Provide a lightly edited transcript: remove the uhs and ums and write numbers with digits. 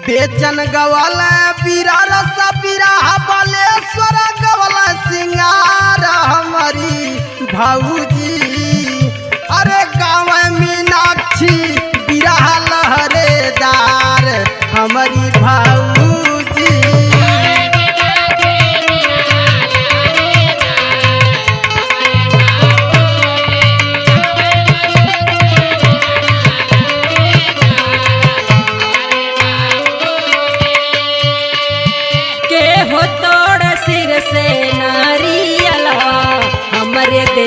बेचन गवल पीरा रसा पीरा बालेश्वर गवल सिंगार हमारी भाऊजी। अरे गाँव मीनाक्षी बिरहा लहरेदार हमारी भाऊजी। के हो तोड़ सिर से नारियलवा हमरे दे